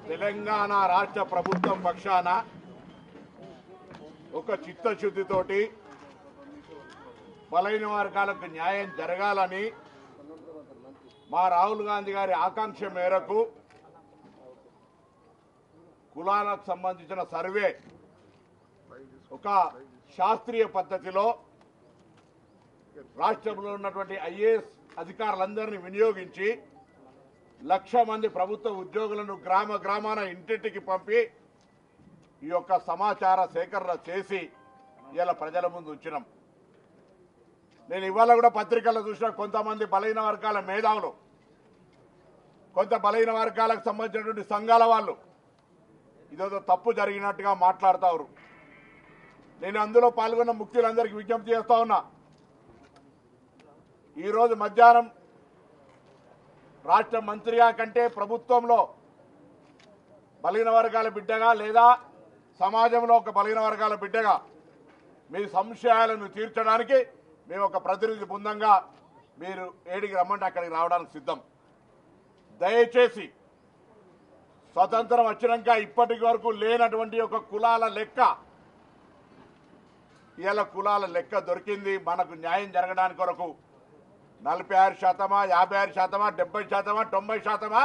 తెలంగాణ రాష్ట్ర ప్రభుత్వం పక్షాన ఒక చిత్తశుద్ధితోటి బలైన వర్గాలకు న్యాయం జరగాలని మా రాహుల్ గాంధీ గారి ఆకాంక్ష మేరకు కులాలకు సంబంధించిన సర్వే ఒక శాస్త్రీయ పద్ధతిలో రాష్ట్రంలో ఉన్నటువంటి ఐఏఎస్ అధికారులందరినీ వినియోగించి 1,00,000 మంది ప్రభుత్వ ఉద్యోగులను గ్రామ గ్రామాన ఇంటింటికి పంపి ఈ యొక్క సమాచార సేకరణ చేసి ఇలా ప్రజల ముందు ఉంచినాం. నేను ఇవాళ కూడా పత్రికల్లో చూసిన కొంతమంది బలహీన వర్గాల మేధావులు, కొంత బలహీన వర్గాలకు సంబంధించినటువంటి సంఘాల వాళ్ళు ఇదేదో తప్పు జరిగినట్టుగా మాట్లాడుతారు. నేను అందులో పాల్గొన్న ముఖ్యులందరికీ విజ్ఞప్తి చేస్తా ఉన్నా. ఈరోజు మధ్యాహ్నం రాష్ట్ర మంత్రిగా కంటే ప్రభుత్వంలో బలహీన వర్గాల బిడ్డగా లేదా సమాజంలో ఒక బలహీన వర్గాల బిడ్డగా మీ సంశయాలను తీర్చడానికి మేము ఒక ప్రతినిధి బృందంగా మీరు ఏడికి రమ్మంటే అక్కడికి రావడానికి సిద్ధం. దయచేసి స్వతంత్రం వచ్చినాక ఇప్పటి వరకు లేనటువంటి ఒక కులాల లెక్క ఇలా కులాల లెక్క దొరికింది. మనకు న్యాయం జరగడానికి కొరకు 46%, 56%, 70%, 90%,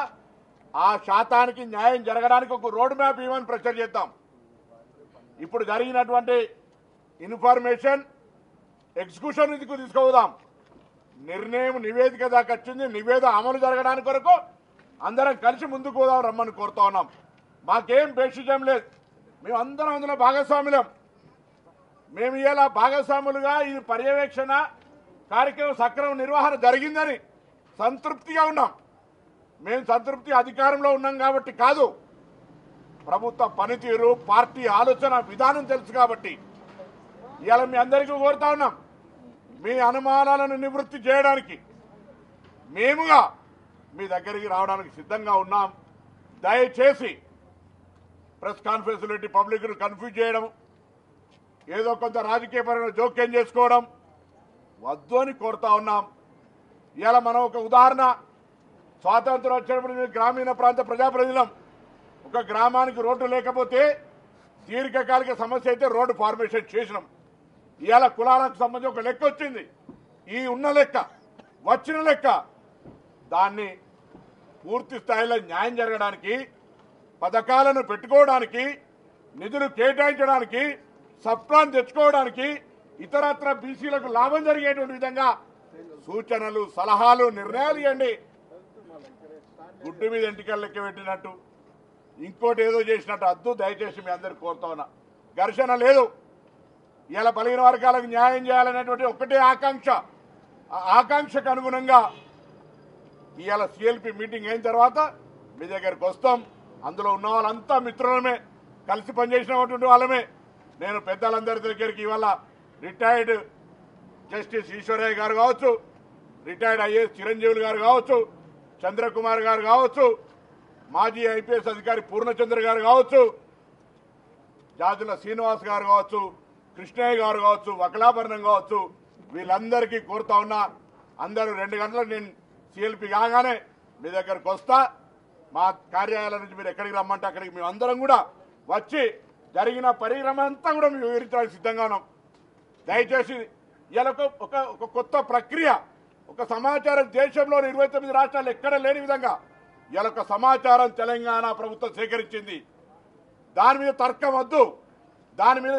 ఆ శాతానికి న్యాయం జరగడానికి ఒక రోడ్ మ్యాప్ ఇవ్వని ప్రెషర్ చేద్దాం. ఇప్పుడు జరిగినటువంటి ఇన్ఫర్మేషన్ ఎగ్జిక్యూషన్ కు తీసుకుపోదాం. నిర్ణయం నివేదిక దాకా వచ్చింది. నివేదిక అమలు జరగడానికి కొరకు అందరం కలిసి ముందుకు పోదాం రమ్మని కోరుతా ఉన్నాం. మాకేం బేషిజం లేదు. మేము అందరం అందులో భాగస్వాములం. మేము ఇలా భాగస్వాములుగా ఈ పర్యవేక్షణ కార్యక్రమం సక్రమ నిర్వహణ జరిగిందని సంతృప్తిగా ఉన్నాం. మేము సంతృప్తి అధికారంలో ఉన్నాం కాబట్టి కాదు, ప్రభుత్వ పనితీరు, పార్టీ ఆలోచన విధానం తెలుసు కాబట్టి ఇవాళ మీ అందరికీ కోరుతా ఉన్నాం. మీ అనుమానాలను నివృత్తి చేయడానికి మేముగా మీ దగ్గరికి రావడానికి సిద్ధంగా ఉన్నాం. దయచేసి ప్రెస్ కాన్ఫరెన్స్ పెట్టి పబ్లిక్ను కన్ఫ్యూజ్ చేయడం, ఏదో కొంత రాజకీయపరమైన జోక్యం చేసుకోవడం వద్దు అని కోరుతా ఉన్నాం. ఇలా మనం ఒక ఉదాహరణ, స్వాతంత్రం వచ్చినప్పుడు గ్రామీణ ప్రాంత ప్రజాప్రతినిధులం. ఒక గ్రామానికి రోడ్డు లేకపోతే దీర్ఘకాలిక సమస్య అయితే రోడ్డు ఫార్మేషన్ చేసినాం. ఇవాళ కులాలకు సంబంధించి ఒక లెక్క వచ్చింది. ఈ ఉన్న లెక్క, వచ్చిన లెక్క, దాన్ని పూర్తి స్థాయిలో న్యాయం జరగడానికి, పథకాలను పెట్టుకోవడానికి, నిధులు కేటాయించడానికి, సప్లాన్ తెచ్చుకోవడానికి, ఇతరత్ర బీసీలకు లాభం జరిగేటువంటి విధంగా సూచనలు, సలహాలు, నిర్ణయాలు ఇవ్వండి. గుడ్డు మీద ఎంటికలు లెక్క పెట్టినట్టు ఇంకోటి ఏదో చేసినట్టు అద్దు. దయచేసి మీ అందరికి కోరుతా ఉన్నా. ఘర్షణ లేదు. ఇలా బలహీన వర్గాలకు న్యాయం చేయాలనేటువంటి ఒకటే ఆకాంక్ష. ఆ ఆకాంక్షకు అనుగుణంగా ఇవాళ సిఎల్పి మీటింగ్ అయిన తర్వాత మీ దగ్గరికి వస్తాం. అందులో ఉన్న వాళ్ళంతా మిత్రులమే, కలిసి పనిచేసినటువంటి వాళ్ళమే. నేను పెద్దలందరి దగ్గరికి ఇవాళ రిటైర్డ్ జస్టిస్ ఈశ్వరయ్య గారు కావచ్చు, రిటైర్డ్ ఐఏఎస్ చిరంజీవులు గారు కావచ్చు, చంద్రకుమార్ గారు కావచ్చు, మాజీ ఐపీఎస్ అధికారి పూర్ణచంద్ర గారు కావచ్చు, జాజుల శ్రీనివాస్ గారు కావచ్చు, కృష్ణయ్య గారు కావచ్చు, వకలాభరణం కావచ్చు, వీళ్ళందరికీ కోరుతా ఉన్నా. అందరూ 2 గంటలకు నేను సిఎల్పి కాగానే మీ దగ్గరకు వస్తా. మా కార్యాలయం నుంచి మీరు ఎక్కడికి రమ్మంటే అక్కడికి మేము అందరం కూడా వచ్చి జరిగిన పరిణామం అంతా కూడా మేము వివరించడానికి సిద్ధంగా ఉన్నాం. దయచేసి ఇలా ఒక కొత్త ప్రక్రియ, ఒక సమాచారం దేశంలోని 29 రాష్ట్రాలు ఎక్కడ లేని విధంగా ఇలా ఒక సమాచారం తెలంగాణ ప్రభుత్వం సేకరించింది. దాని మీద తర్కం వద్దు. దాని మీద